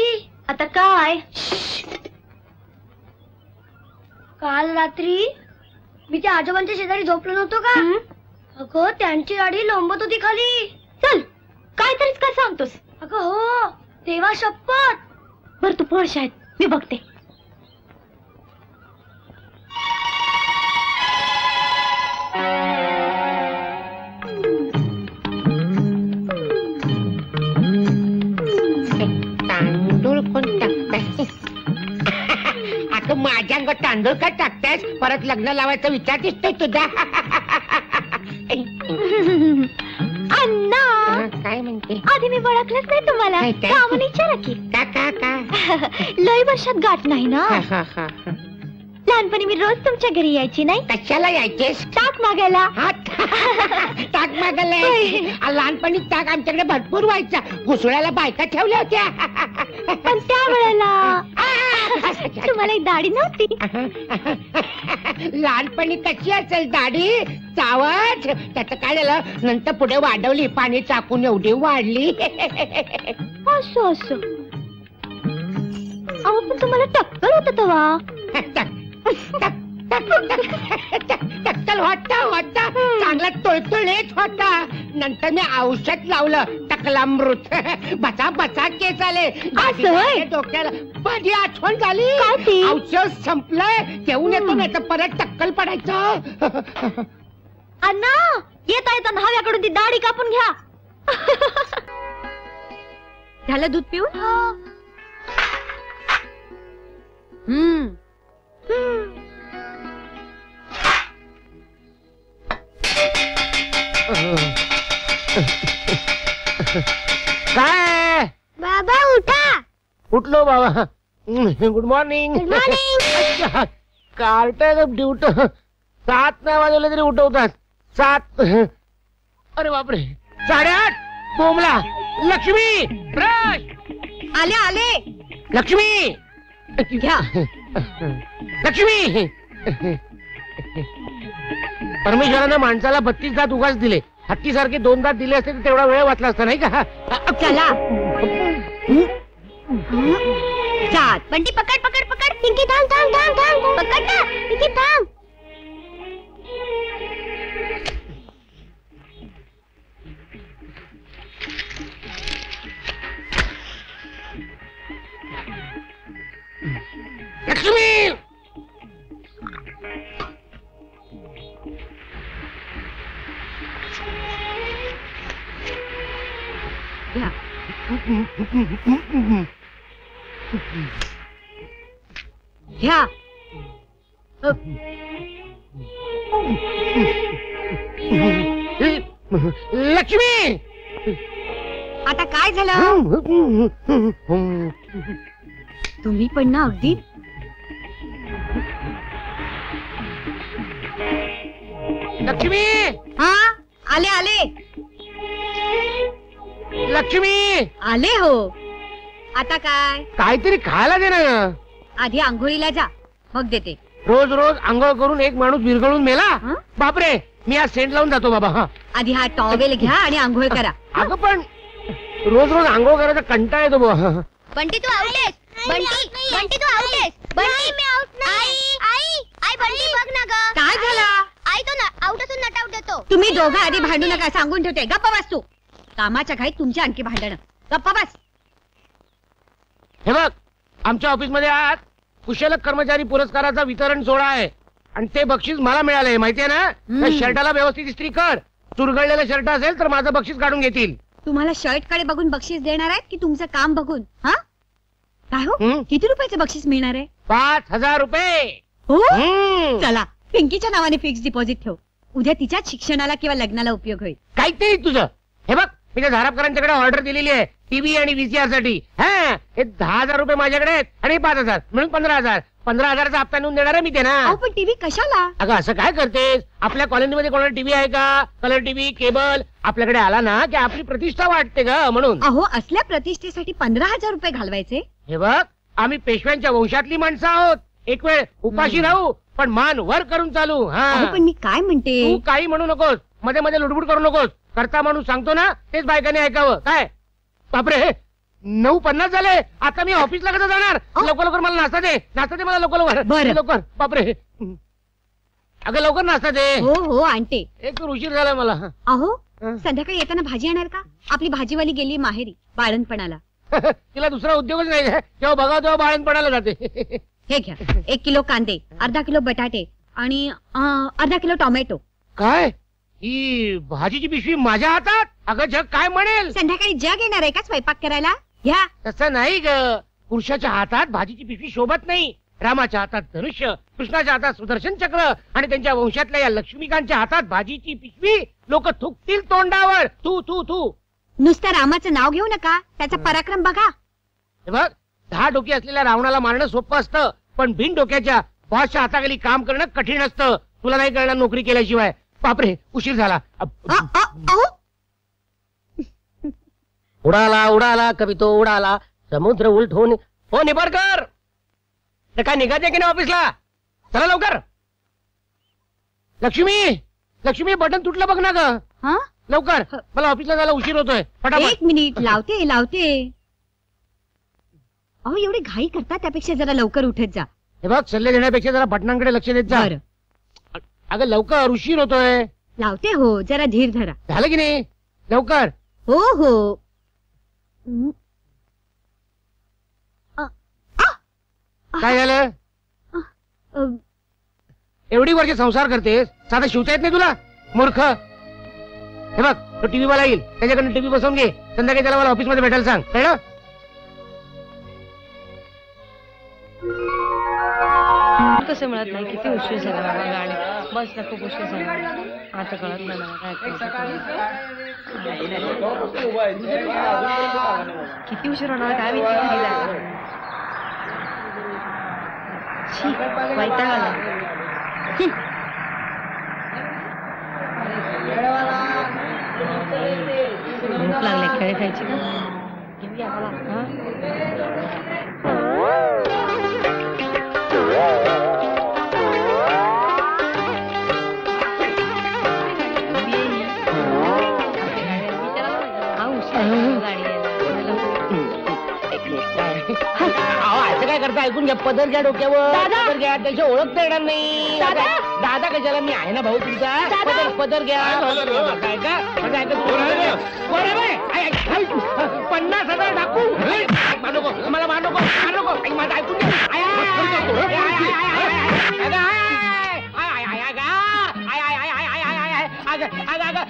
आता काय? काल रात्री मी त्या आजोबांच्या शेजारी झोपलो नव्हतो का? अगं त्यांची गाडी लोंबत होती खाली. चल काहीतरीच काय सांगतोस? अगं हो, देवा शपथ. बर तू पळ शाळेत, मी बघते. आता माझ्या अंगात तांदूळ का टाकतायस? परत लग्न लावायचा विचार दिसतोय तुझा. अण्णा काय म्हणते? आधी मी ओळखलंच नाही तुम्हाला. कामून विचारा की. का लय वर्षात गाठ नाही ना. लहानपणी मी रोज तुमच्या घरी यायची नाही. कशाला यायचेस? ताक मागायला. ताक मागायला यायची. लहानपणी ताक आमच्याकडे भरपूर व्हायचा. घुसळ्याला बायका ठेवल्या होत्या. पण त्यावेळेला तुम्हाला एक दाढी नव्हती. लहानपणी कशी असेल दाढी? चावच. त्याचं काय झालं? नंतर पुढे वाढवली. पाणी टाकून एवढी वाढली. असं असं. अहो पण तुम्हाला टक्कल होत तेव्हा. टक्कल होता चांगला तोळतोळीत होता. नंतर मी औषध लावलं टकलामृत. बसा बसा केस आले डोक्याला. माझी आठवण झाली. औषध संपलंय घेऊन येतो नाही तर परत टक्कल पडायचं. अण्णा येता येता न्हाव्याकडून ती दाढी कापून घ्या. झालं दूध पिऊन? काय बाबा उठा. उठलो बाबा. Good morning. Good morning. Cart dude 7 नाही वाजवले तरी उठवतात. 7. अरे बापरे 8:30. बोमला. लक्ष्मी ब्रश. आले आले. लक्ष्मी घ्या. लक्ष्मी. परमेश्वरानं माणसाला 32 दात उगाच दिले. हत्तीसारखे 2 दात दिले असते तर तेवढा वेळ वाचला असता नाही का? चला. सात. बंटी पकड पकड पकड. पिंकी थांब थांब थांब थांब. पकड ना पिंकी थांब. लक्ष्मी. घ्या. घ्या. लक्ष्मी. आता काय झालं? तुम्ही पण ना अगदी. लक्ष्मी. हा आले आले लक्ष्मी. आले हो. आता काय? काहीतरी खायला दे ना. आधी आंघोळीला जा मग देते. रोज रोज आंघोळ करून एक माणूस विरघळून मेला. हं? बापरे मी आज सेंट लावून जातो बाबा. हा आधी हा टॉवेल घ्या आणि आंघोळ करा. अगं पण रोज रोज आंघोळ करायचा कंटाळा येतो बुवा. बंटी तू आउट आहेस. बंटी बंटी तू आउट आहेस. बंटी मी आउट नाही. आई आई बंटी बघ ना ग. काय झालं? आई तो ना आउट असून नट आउट येतो. तुम्ही दोघं आधी भांडू नका सांगून ठेवते. गप्पा बस तू. कामाच्या घाईत तुमची आणखी भांडणं. गप्पा बस. हे बघ आमच्या ऑफिसमध्ये आज कुशल कर्मचारी पुरस्काराचा वितरण सोहळा आहे आणि ते बक्षीस मला मिळालंय माहितीये ना. त्या शर्टाला व्यवस्थित इस्त्री कर. चुरगळलेलं शर्ट असेल तर माझं बक्षीस काढून घेतील. तुम्हाला शर्ट कडे बघून बक्षीस देणार आहेत की तुमचं काम बघून? हा काय हो? हं? किती रुपयाचं बक्षीस मिळणार आहे? 5,000 रुपये. हो हं. चला पिंकीच्या नावाने फिक्स डिपॉझिट ठेव. उद्या तिच्याच शिक्षणाला किंवा लग्नाला उपयोग होईल. काहीतरी तुझं. हे बघ मी त्या धारापकरांच्याकडे ऑर्डर दिलेली आहे टीव्ही आणि व्हीसीआर साठी. हा हे 10,000 रुपये माझ्याकडे आहेत आणि 5,000 म्हणून 15,000. 15,000चा हप्ता नेऊन देणार आहे मी ते ना. अहो पण टीव्ही कशाला? अगं असं काय करतेस? आपल्या कॉलनीमध्ये कोणाला टीव्ही आहे का? कलर टीव्ही केबल आपल्याकडे आला ना की आपली प्रतिष्ठा वाटते ग म्हणून. अहो असल्या प्रतिष्ठेसाठी 15,000 रुपये घालवायचे? हे बघ आम्ही पेशव्यांच्या वंशातली माणसं आहोत. एक वेळ उपाशी राहू पण मान वर करून चालू. अहो हा पण मी काय म्हणते. तू काही म्हणू नकोस. मध्ये मध्ये लुडबुड करू नकोस. करता माणूस सांगतो ना तेच बायकांनी ऐकावं. काय बापरे 9:50 झाले. आता मी ऑफिसला कसं जाणार? लवकर लवकर मला नाश्ता दे. नाश्ता दे मला लवकर लवकर. बरं. लवकर. बापरे अगं लवकर नाश्ता दे. हो हो आणते. एक तर उशीर झाला मला. अहो हं. संध्याकाळी येताना भाजी आणणार का? आपली भाजीवाली गेली माहेरी बाळणपणाला. तिला दुसरा उद्योगच नाही. जेव्हा बघा तेव्हा बाळणपणाला जाते. हे घ्या 1 किलो कांदे, अर्धा किलो बटाटे आणि अर्धा किलो टोमॅटो. काय ही भाजीची पिशवी माझ्या हातात? अगं जग काय म्हणेल? संध्याकाळी जग येणार आहे का स्वयंपाक करायला? घ्या. तसं नाही ग. पुरुषाच्या हातात भाजीची पिशवी शोभत नाही. रामाच्या हातात धनुष्य, कृष्णाच्या हातात सुदर्शन चक्र आणि त्यांच्या वंशातल्या या लक्ष्मीकांतच्या हातात भाजीची पिशवी. लोक थुकतील तोंडावर. तू तू तू नुसतं रामाचं नाव घेऊ नका. त्याचा पराक्रम बघा. हे बघ 10 डोके असलेल्या रावणाला मारणं सोपं असतं पण बिन डोक्याच्या बॉसच्या हाताखाली काम करणं कठीण असतं. तुला नाही कळणार नोकरी केल्याशिवाय. बापरे उशीर झाला. अहो उडाला उडाला कभी तो उडाला समुद्र उलट होऊन. हो निबरकर काय निघायचं की नाही ऑफिसला? चला लवकर. लक्ष्मी लक्ष्मी बटन तुटलं बघ ना ग. हा लवकर मला ऑफिसला जायला उशीर होतोय. फटाफट. 1 मिनिट लावते लावते. अहो एवढी घाई करता त्यापेक्षा जरा लवकर उठत जा. हे बघ सल्ले देण्यापेक्षा जरा बटनांकडे लक्ष देत जा. बरं अगं लवकर उशीर होतोय. लावते हो. जरा धीर धरा. झालं की नाही? लवकर. हो हो. हं. काय झालं? अ, एवढी वर्ष संसार करतेस साधा शिवता येत नाही तुला? मूर्ख. हे बघ तो टीव्ही वाला येईल त्याच्याकडनं टीव्ही बसवून घे. संध्याकाळी त्याला मला ऑफिस मध्ये भेटायला सांग. कळलं? कसं मिळत नाही. किती उशीर झाला बाबा. गाडी बसला खूप उशीर झाला. आता कळत नाही मला काय किती उशीर होणार काय माहिती. वैताग आला. भूक लागले, खेळ खायची का? घेऊया मला. असं काय करता? ऐकून घ्या. पदर घ्या डोक्यावर. पदर घ्या. त्याची ओळख तर येणार नाही. दादा कशाला? मी आहे ना भाऊ तुमचा. पदर घ्या. काय का? 50,000 टाकू. मला मार नको. माझं ऐकून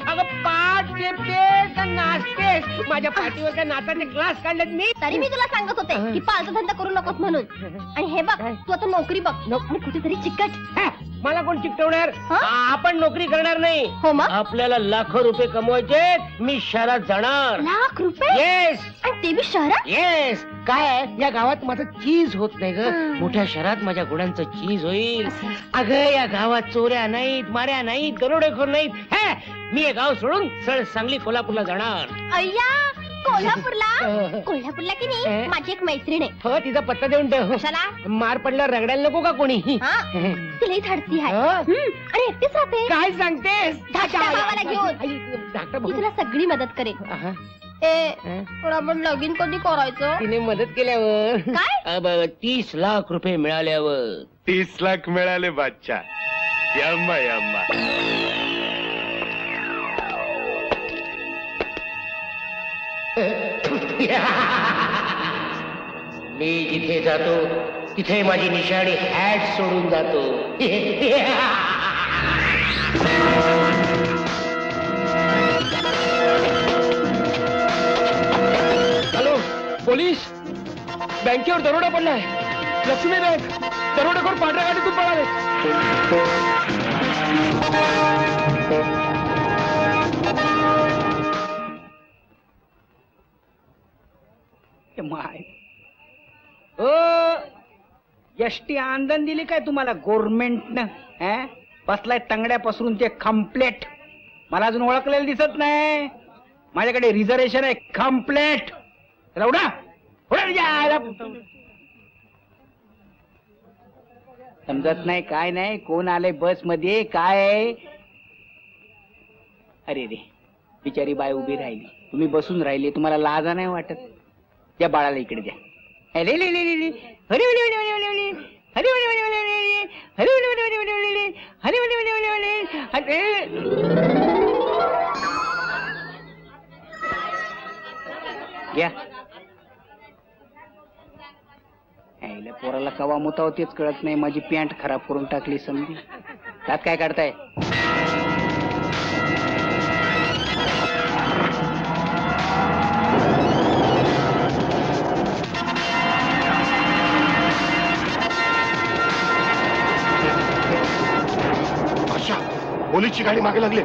अगं पाठ देतेस नाचतेस. माझ्या पाठीवर काय नाचाचे क्लास काढलेत मी. तरी मी तुला सांगत होते की पालचा धंदा करू नकोस म्हणून. आणि हे बघ, तू आता नोकरी बघ आणि कुठेतरी चिकट. मला कोण चिकटवणार? आपण नोकरी करणार नाही. हो मग? आपल्याला लाखो रुपये कमवायचे. मी शहरात जाणार. लाख रुपये? येस. आणि ते बी शहरात? येस. काय या गावात माझं चीज होत नाही ग. मोठ्या शहरात माझ्या गुणांचं चीज होईल. अगं या गावात चोऱ्या नाहीत, माऱ्या नाहीत, दरोडेखोर नाहीत. मी हे गाव सोडून सरळ सांगली कोल्हापूरला जाणार. अय्या, कोल्हापूरला की नाही माझी एक मैत्रीण आहे. हो, तिचा पत्ता देऊन ठेव. कशाला? मार पडला रगडायला नको का कोणी? तिलाही धाडसी आहे आणि एकटीच राहते. काय सांगतेस? भावाला घेऊन तुला सगळी मदत करेल. आपण लगीन कधी करायचं? तिने मदत केल्यावर काय? 30 लाख रुपये मिळाल्यावर. 30 लाख मिळाले बादशा. यम्मा यम्मा. मी जिथे जातो तिथे माझी निशाणी हॅट सोडून जातो. Hello police. बँकेवर दरोडा पडलाय. लक्ष्मी बँक. दरोडेखोर पांढऱ्या गाडीतून पळाले. माय एसटी आंदन दिली काय तुम्हाला गव्हर्नमेंटनं? बसलाय तंगड्या पसरून ते कम्प्लेट. मला अजून ओळखलेलं दिसत नाही. माझ्याकडे रिझर्वेशन आहे कम्प्लेट. उडा समजत नाही काय नाही. कोण आले बस मध्ये काय? अरे रे, बिचारी बाय उभी राहिली. तुम्ही बसून राहिले. तुम्हाला लाजा नाही वाटत? त्या बाळाला इकडे द्या. अरे ले ले ले ले हरी हरी हरी हरी हरी हरी हरी हरी हरी हरी हरी घ्या. पोराला कवा मुताव तेच कळत नाही. माझी पॅन्ट खराब करून टाकली समजी. त्यात काय काढताय? पोलीसची गाडी मागे लागली.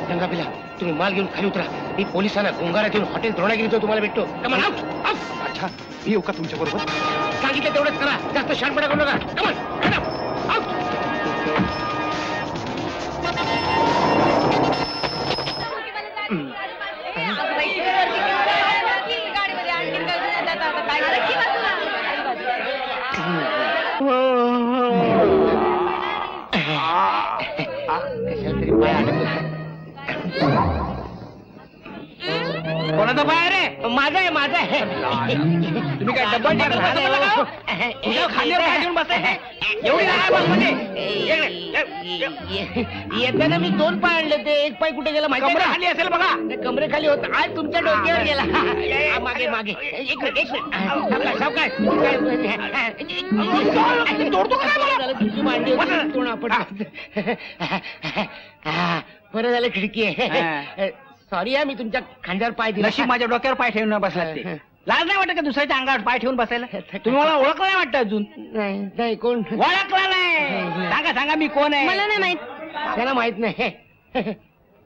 गंगापिला, तुम्ही माल घेऊन खाली उतरा. मी पोलिसांना गोंगारात येऊन हॉटेल द्रोणागिरीचं तुम्हाला भेटतो. कमान आउट. अच्छा, मी येऊ का तुमच्या बरोबर? सांगितलं तेवढंच करा. जास्त शानपणा करू नका. कमान आउट. कोणाचा पाय रे? माझा आहे, माझा आहे. तुम्ही काय डबल खाली बसायचे? एवढी येताना मी 2 पाय आणले होते. एक पाय कुठे गेला माहिती? खाली असेल बघा. कमरे खाली होत. आज तुमच्या डोक्यावर गेला. मागे मागे. एक मिनिट. तुमची मांडी बरं झालं खिडकी आहे. सॉरी मी तुमच्या खांद्यावर पाय दिला. नशीब माझ्या डोक्यावर पाय ठेवून बसला ते. लाज नाही वाटत का दुसऱ्याच्या अंगावर पाय ठेवून बसायला? तुम्ही मला ओळखलं नाही वाटतं अजून? नाही. कोण? ओळखला नाही. सांगा सांगा मी कोण आहे? मला नाही माहित. त्याला माहित नाही.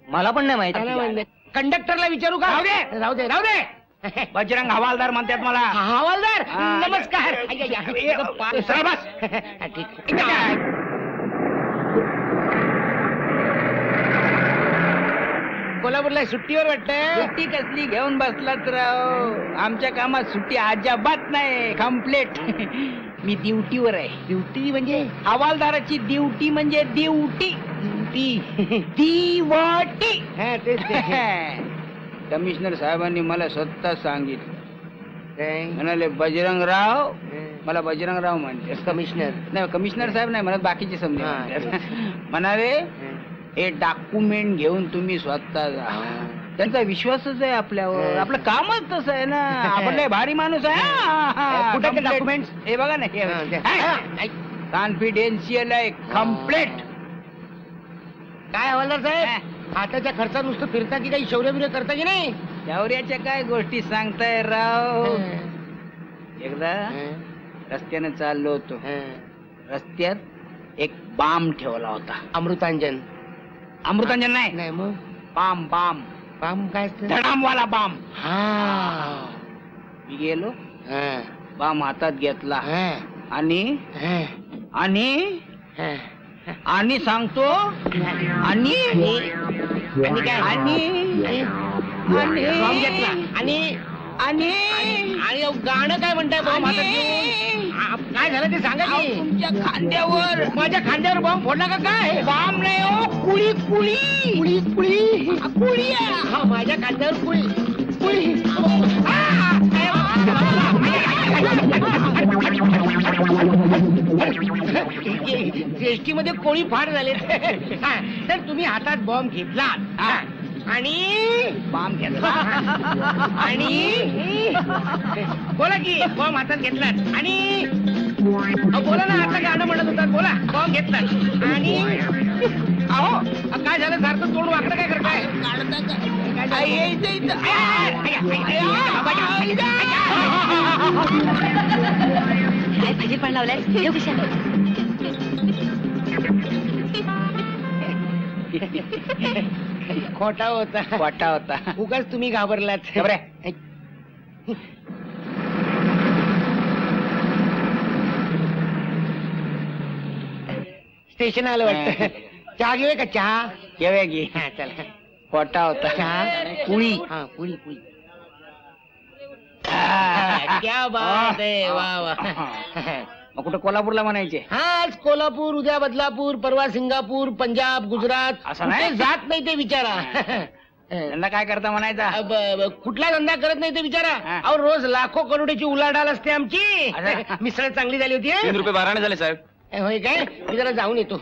मला पण नाही माहित. कंडक्टरला विचारू का? राहू दे. बजरंग हवालदार म्हणतात मला. हवालदार हा. नमस्कार. सरळ बस. ठीक. कोल्हापूरला सुट्टीवर वाटतं. सुट्टी कसली घेऊन बसलात राव. आमच्या कामात सुट्टी अजिबात नाही. कम्प्लेट. मी ड्युटीवर आहे. ड्युटी म्हणजे हवालदाराची ड्युटी म्हणजे ड्युटी. दिवटी. कमिशनर साहेबांनी मला स्वतः सांगितलं. म्हणाले बजरंगराव, मला बजरंगराव म्हणते. कमिशनर नाही, कमिशनर साहेब नाही म्हणत, बाकीचे समजा. म्हणाले हे डॉक्युमेंट घेऊन तुम्ही स्वतः जा. त्यांचा विश्वासच आहे आपल्यावर. आपलं कामच तसं आहे ना. आपण लय भारी माणूस आहे. कुठे डॉक्युमेंट हे बघा ना, कॉन्फिडेन्शियल आहे. कम्प्लेट. काय हवालदार साहेब, हाताच्या खर्चात नुसतं फिरता की काही शौर्य बिर्य करता की नाही? शौर्याच्या काय गोष्टी सांगताय राव. एकदा रस्त्याने चाललो होतो. रस्त्यात एक बाम ठेवला होता. अमृतांजन. अमृतांजन नाही, नाही मग बाम. बाम बाम काय असतं? धडामवाला बाम. हा. मी गेलो, बाम हातात घेतला आणि आणि सांगतो आणि काय आणि गाणं काय म्हणताय बॉम्ब हातात घेऊन? काय झालं ते सांगा की. तुमच्या खांद्यावर, माझ्या खांद्यावर बॉम्ब फोडला का काय? बाम नाही हो, कुळी कुळी कुळी कुळी कुळी. हा, माझ्या खांद्यावर कुळी कुळी. एसटी मध्ये कोळी फार झाले. तर तुम्ही हातात बॉम्ब घेतला आणि बाम घेतला आणि बोला की बॉम्ब हातात घेतलात आणि बोला ना. आता गाणं म्हणत होतात, बोला. बॉम्ब घेतलात आणि अहो काय झालं? सारखं तोंड वाकडं काय करताय? काय भाजी पण लावलाय? येऊ कशा? खोटा होता. वाटा होता. उगाच तुम्ही घाबरलात. स्टेशन आलं वाटतं. चहा घेऊया का? चहा घेऊया की. हा चला. वाटा होता. चहा कुळी. हा पुळी पुळी. क्या बात आहे. वा वा. मग कुठं कोल्हापूरला म्हणायचे? आज कोल्हापूर, उद्या बदलापूर, परवा सिंगापूर, पंजाब, गुजरात. असं नाही? कुठे जात नाही ते विचारा. धंदा काय करता म्हणायचा? कुठला धंदा करत नाही ते विचारा. हा. अहो रोज लाखो करोडीची उलाढाल असते आमची. असं? मिसळ चांगली झाली होती. 3 रुपये 12 झाले साहेब. होय काय? मी जरा जाऊन येतो.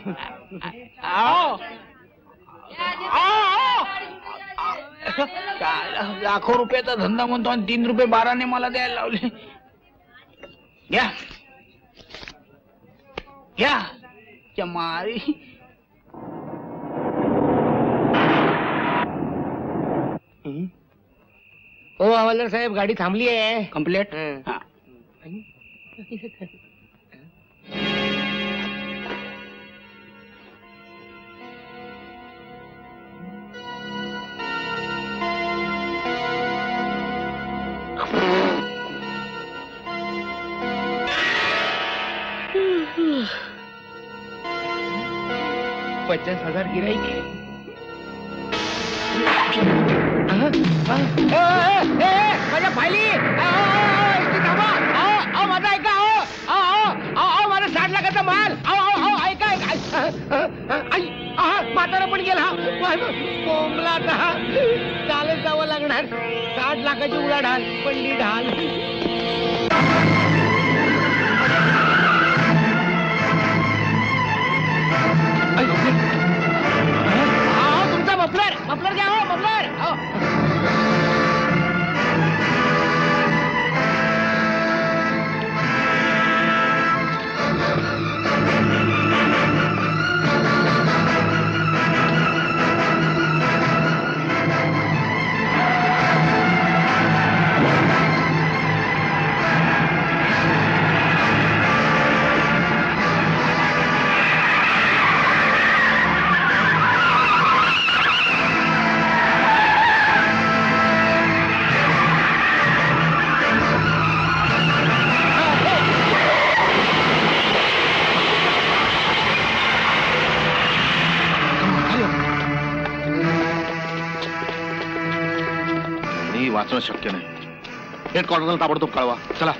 लाखो रुपयाचा धंदा म्हणतो आणि 3 रुपये 12 मला द्यायला लावले. घ्या घ्या चमारी. हो हवालदार साहेब, गाडी थांबली आहे. कम्प्लेट. $50,000 गिराईक. माझ्या फायली थांबा. माझा ऐका. माझा 60 लाखाचा माल. ऐका. म्हातारा पण गेला. कोंबला चालत जावं लागणार. 60 लाखाची उलाढाल पडली ढाल. तुमचा मफलर घ्या. हो मफलर. शक्य नाही. हेड क्वार्टरला ताबडतोब कळवा. चला.